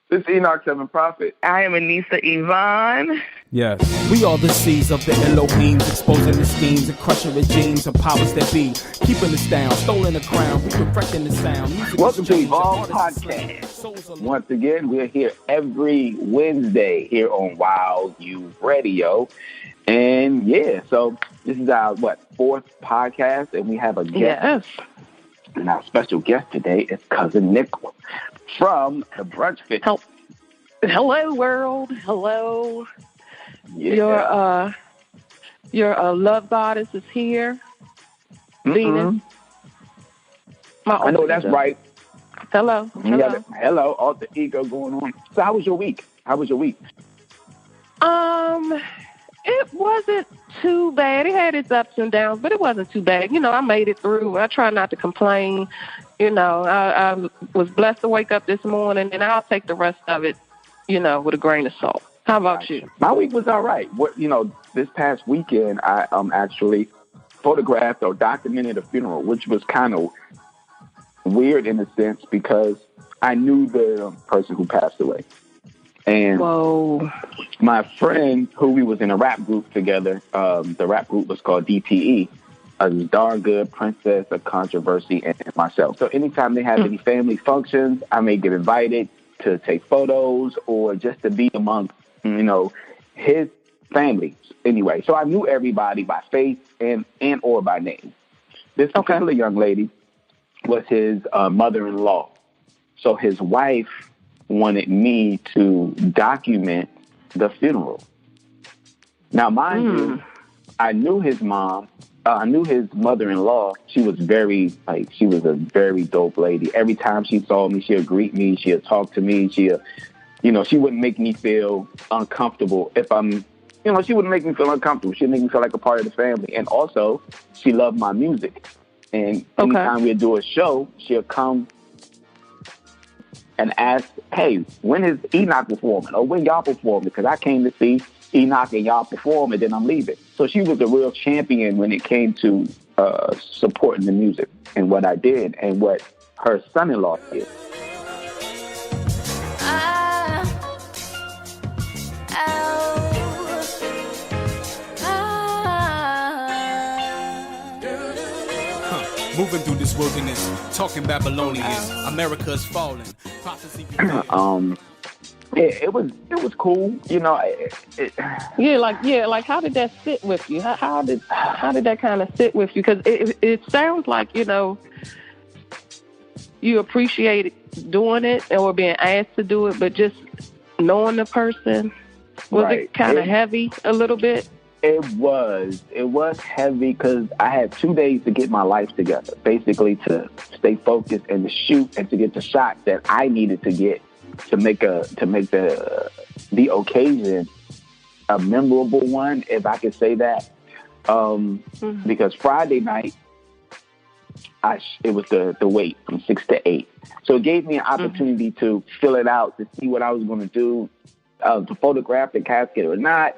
This is Enoch Prophet. I am Anissa Evon. Yes. We are the seeds of the Elohims, exposing the schemes and crushing regimes of powers that be, keeping us down, stolen the crown, we perfecting the sound. Welcome to Evol Podcast. Once again, we're here every Wednesday here on Wild U Radio. And yeah, so this is our, fourth podcast, and we have a guest. Yes. And our special guest today is Cousin Nick from the Brunch Bitches. Hello, world. Hello. Yeah. Your love goddess is here. Venus. I know that's right. Hello. Hello. All the ego going on. So how was your week? It wasn't too bad. It had its ups and downs, but it wasn't too bad. You know, I made it through. I try not to complain. You know, I was blessed to wake up this morning, and I'll take the rest of it, with a grain of salt. How about you? My week was all right. This past weekend, I actually photographed or documented a funeral, which was kind of weird in a sense because I knew the person who passed away. And my friend, who we was in a rap group together, the rap group was called DPE, Darn Good, Princess of Controversy, and myself. So anytime they have any family functions, I may get invited to take photos or just to be among, his family. Anyway, so I knew everybody by face and or by name. This particular young lady was his mother-in-law. So his wife wanted me to document the funeral. Now, mind you, I knew his mom. I knew his mother-in-law. She was a very dope lady. Every time she saw me, she'd greet me. She'd talk to me. She wouldn't make me feel uncomfortable if I'm, she wouldn't make me feel uncomfortable. She'd make me feel like a part of the family. And also, she loved my music. And anytime we'd do a show, she'll come and ask, hey, when is Enoch performing? Or when y'all performing? Because I came to see Enoch and y'all perform, and then I'm leaving. So she was a real champion when it came to supporting the music and what I did and what her son-in-law did. Moving through this wilderness, talking Babylonians, America's falling. Prophecy. It was cool, Like how did that sit with you? How did that kind of sit with you? Because it sounds like you appreciated doing it or being asked to do it, but just knowing the person, was it kind of heavy a little bit? It was heavy because I had 2 days to get my life together, basically to stay focused and to shoot and to get the shots that I needed to get to make the occasion a memorable one, if I could say that. Because Friday night, it was the wait from 6 to 8, so it gave me an opportunity to fill it out, to see what I was going to do, to photograph the casket or not.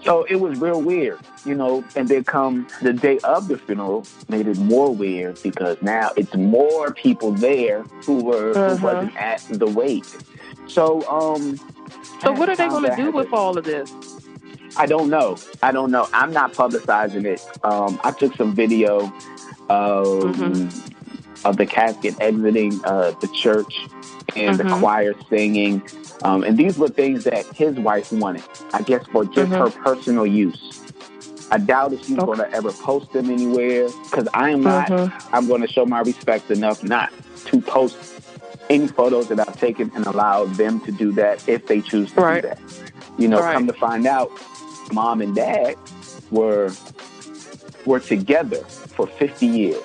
So it was real weird, and then come the day of the funeral made it more weird because now it's more people there who wasn't at the wake. So, so what are they going to do with all of this? I don't know. I'm not publicizing it. I took some video of the casket exiting the church and the choir singing. And these were things that his wife wanted, I guess, for just her personal use. I doubt if she's going to ever post them anywhere because I am not. I'm going to show my respect enough not to post any photos that I've taken and allow them to do that if they choose to do that. Come to find out, mom and dad were together for 50 years.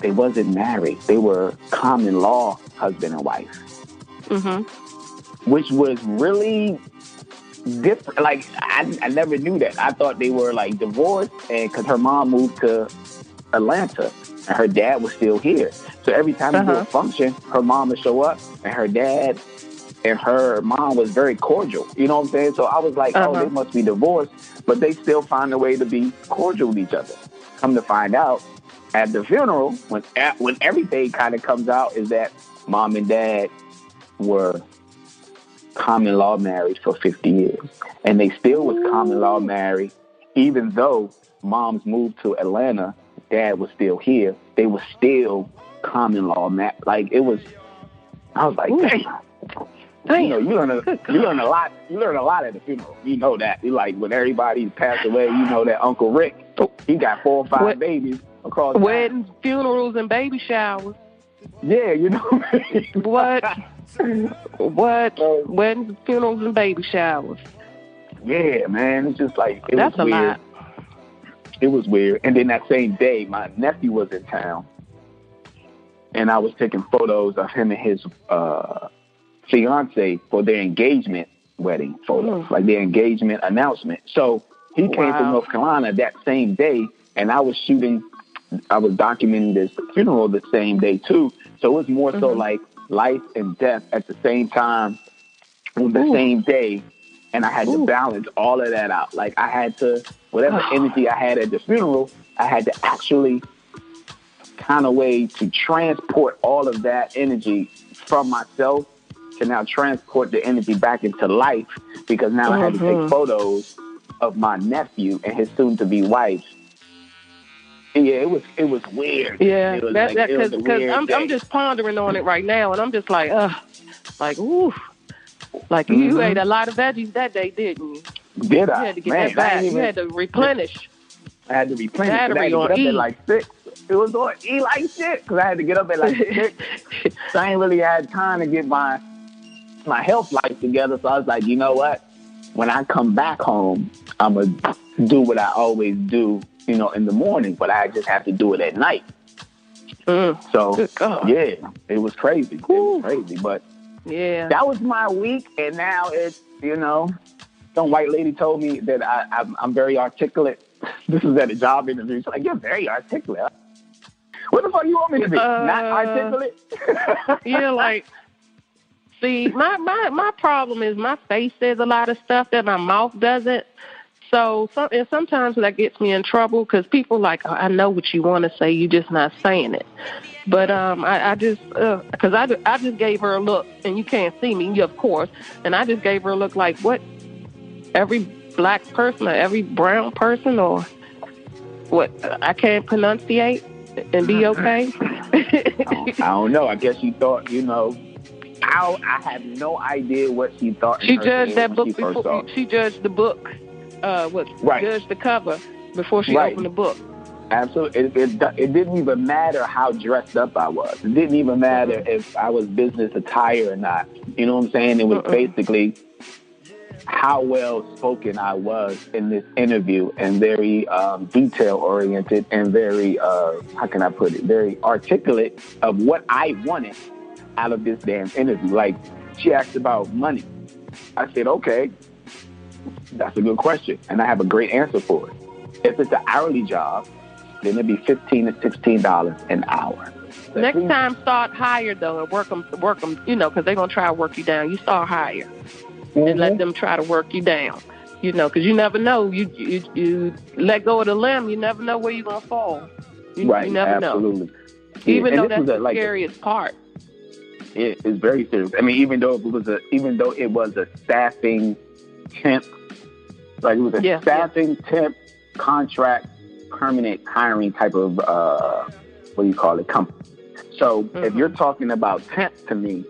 They wasn't married. They were common law husband and wife. Which was really different. Like, I never knew that. I thought they were, divorced, and because her mom moved to Atlanta, and her dad was still here. So every time they do a function, her mom would show up, and her dad and her mom was very cordial. You know what I'm saying? So I was like, oh, they must be divorced, but they still find a way to be cordial with each other. Come to find out, at the funeral, when everything kind of comes out, is that mom and dad were common law married for 50 years. And they still was common law married, even though moms moved to Atlanta, dad was still here. They were still common law married. Like, it was, I was like, damn. You know, you learn a lot. You learn a lot at the funeral. You know that. You like when everybody passed away. You know that Uncle Rick, he got 4 or 5 babies across weddings, funerals, and baby showers. Yeah, you know. What? Weddings, funerals, and baby showers. Yeah, man. It's just like that's was weird. Lot. It was weird. And then that same day, my nephew was in town, and I was taking photos of him and his fiance for their engagement wedding photos, like their engagement announcement. So he came from North Carolina that same day, and I was documenting this funeral the same day too. So it was more so like life and death at the same time on the same day. And I had to balance all of that out. Like I had to, whatever energy I had at the funeral, I had to actually kind of way to transport all of that energy from myself to now transport the energy back into life, because now I had to take photos of my nephew and his soon-to-be wife. Yeah, it was weird. Yeah, it was because I'm just pondering on it right now, and I'm just like, ooh, like you ate a lot of veggies that day, didn't you? Did I? You had to get that back. You had to replenish. I had to replenish. Battery I had to on get up E. at like 6. It was on E like shit, because I had to get up at like 6. So I ain't really had time to get my health life together. So I was like, you know what? When I come back home, I'm going to do what I always do, you know, in the morning, but I just have to do it at night. So, yeah, it was crazy. It was crazy, but yeah, that was my week. And now it's, you know, some white lady told me that I'm very articulate. This is at a job interview. She's like, you're very articulate. What the fuck you want me to be? Not articulate? Yeah, like, see, my problem is my face says a lot of stuff that my mouth doesn't. So sometimes that gets me in trouble, because people like, I know what you want to say, you just not saying it. But I just, because I just gave her a look, and you can't see me, of course, and I just gave her a look like, what, every black person or every brown person, or what, I can't pronunciate and be okay? I don't know. I guess she thought, you know, I have no idea what she thought. She judged that book before. She judged the book. Judged the cover before she opened the book. Absolutely. It didn't even matter how dressed up I was. It didn't even matter if I was business attire or not. You know what I'm saying? It was basically how well spoken I was in this interview, and very detail oriented, and very how can I put it? Very articulate of what I wanted out of this damn interview. Like, she asked about money. I said, okay, that's a good question, and I have a great answer for it. If it's an hourly job, then it'd be $15 to $16 an hour. Next time, start higher though, and work them. You know, because they're gonna try to work you down. You start higher, and let them try to work you down. You know, because you never know. You let go of the limb. You never know where you're gonna fall. You never absolutely. know. Even though that's the like scariest part. It is very serious. I mean, even though it was a staffing temp, like it was a staffing temp contract, permanent hiring type of company. So if you're talking about temp to me,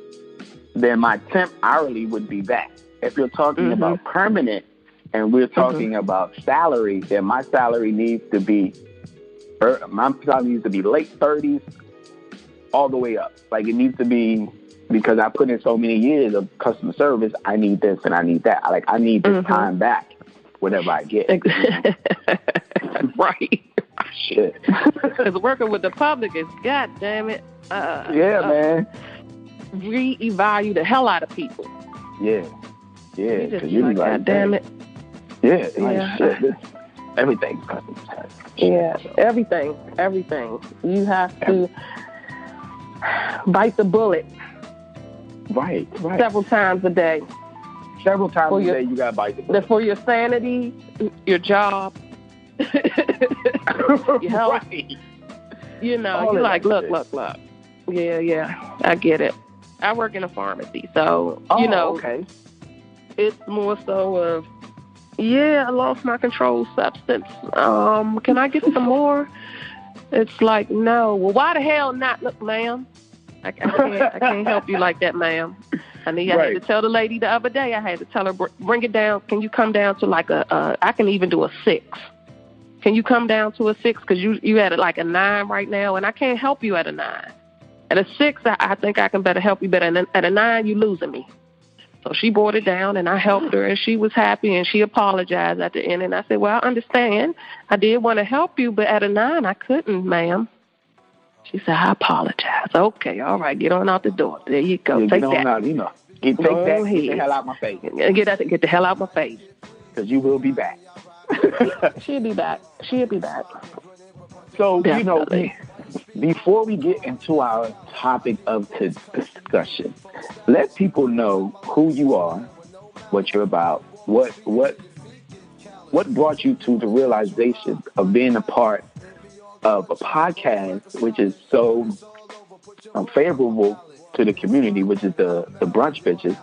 then my temp hourly would be that. If you're talking about permanent, and we're talking about salary, then my salary needs to be late 30s all the way up. Like, it needs to be, because I put in so many years of customer service, I need this and I need that. I need this time back, whatever I get. Right. Shit. Because working with the public is, God damn it. Man. Re-evaluate the hell out of people. Yeah. Yeah. Because you're like, God damn it. Yeah. Like, shit. Everything's customer service. Yeah. Everything. You have to bite the bullet. Right. Several times a day. You gotta bite the bullet. For your sanity, your job, your health. Right. You know, you're like, look. Yeah, I get it. I work in a pharmacy, so, you know. Okay. it's more so of, I lost my controlled substance. Can I get some more? It's like, no. Well, why the hell not? Look, ma'am, I can't help you like that, ma'am. I had to tell the lady the other day, I had to tell her, bring it down. Can you come down to like I can even do a 6. Can you come down to a 6? Because you at like a 9 right now, and I can't help you at a 9. At a 6, I think I can better help you, but at a 9, you losing me. So she brought it down, and I helped her, and she was happy, and she apologized at the end. And I said, well, I understand. I did want to help you, but at a 9, I couldn't, ma'am. She said, I apologize. Okay, all right, get on out the door. There you go. Yeah, take get that. On out, Get the hell out my face. Get the hell out my face. Because you will be back. She'll be back. So, definitely. Before we get into our topic of discussion, let people know who you are, what you're about, what brought you to the realization of being a part of a podcast, which is so favorable to the community, which is the Brunch Bitches.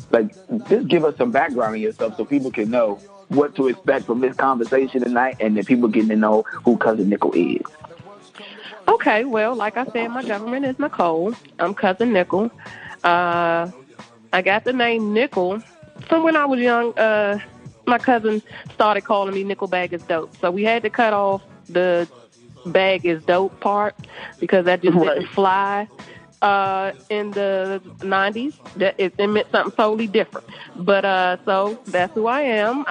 Like, just give us some background on yourself so people can know what to expect from this conversation tonight, and then people getting to know who Cousin Nickel is. Okay, well, like I said, my government is Nicole. I'm Cousin Nickel. I got the name Nickel from when I was young. My cousin started calling me Nickel Bag is Dope. So we had to cut off the bag is dope part because that just didn't fly in the 90s. It meant something totally different. But so that's who I am.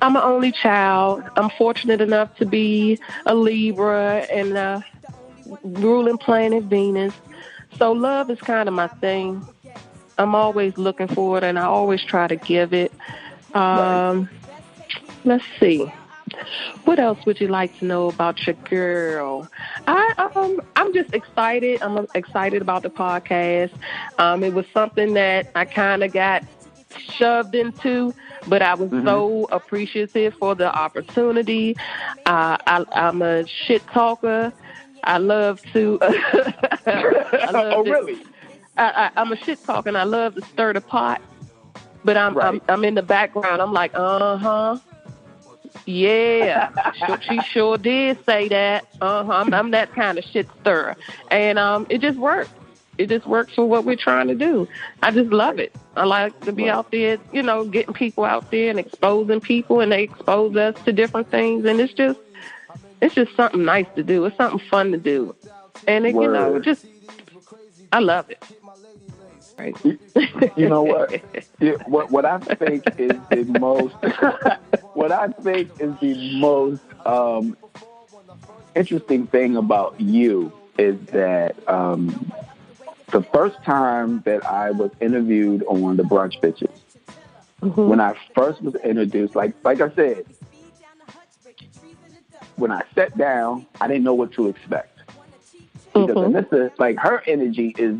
I'm an only child. I'm fortunate enough to be a Libra and ruling planet Venus. So love is kind of my thing. I'm always looking for it, and I always try to give it. Let's see. What else would you like to know about your girl? I'm just excited. I'm excited about the podcast. It was something that I kind of got shoved into, but I was so appreciative for the opportunity. I'm a shit talker. I love to. Really? I'm a shit talker, and I love to stir the pot. But I'm in the background. I'm like, yeah. She sure did say that. I'm that kind of shit stirrer, and it just worked. It just works for what we're trying to do. I just love it. I like to be out there, getting people out there and exposing people, and they expose us to different things. And it's just something nice to do. It's something fun to do. And, I love it. Right. You know what? What I think is the most, interesting thing about you is that, the first time that I was interviewed on the Brunch Bitches, when I first was introduced, like I said, when I sat down, I didn't know what to expect. Because Anissa, like, her energy is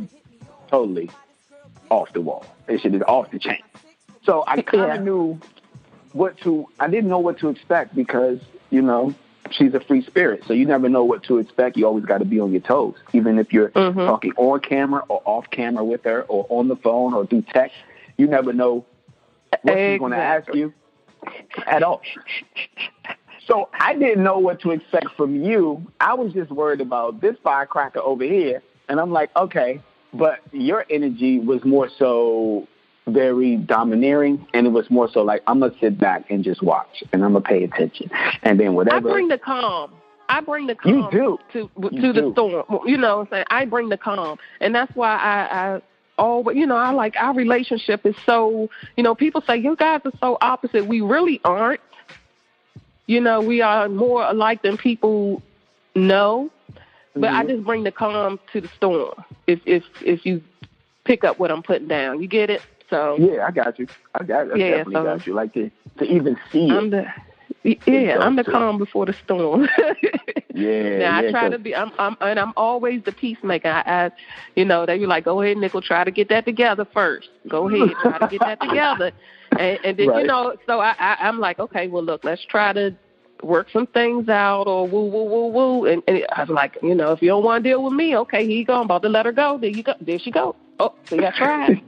totally off the wall. It is off the chain. So I kind of knew I didn't know what to expect because, she's a free spirit. So you never know what to expect. You always got to be on your toes. Even if you're talking on camera or off camera with her or on the phone or through text, you never know what she's going to ask you at all. So I didn't know what to expect from you. I was just worried about this firecracker over here. And I'm like, okay, but your energy was more so very domineering, and it was more so like, I'm going to sit back and just watch, and I'm going to pay attention. And then whatever. I bring the calm. You do. To the storm. You know what I'm saying? I bring the calm. And that's why I always, I like our relationship is so, people say, you guys are so opposite. We really aren't. We are more alike than people know. But I just bring the calm to the storm. If you pick up what I'm putting down, you get it. So yeah, I got you. I definitely got you. Like to even see it. I'm the calm before the storm. Yeah. I try to be. I'm always the peacemaker. I they be like, go ahead, Nickel, try to get that together first. Go ahead, try to get that together. And then so I'm like, okay, well, look, let's try to work some things out, or woo. And I was like, if you don't want to deal with me, okay, here you go. I'm about to let her go. There you go. There she go. Oh, see, I tried.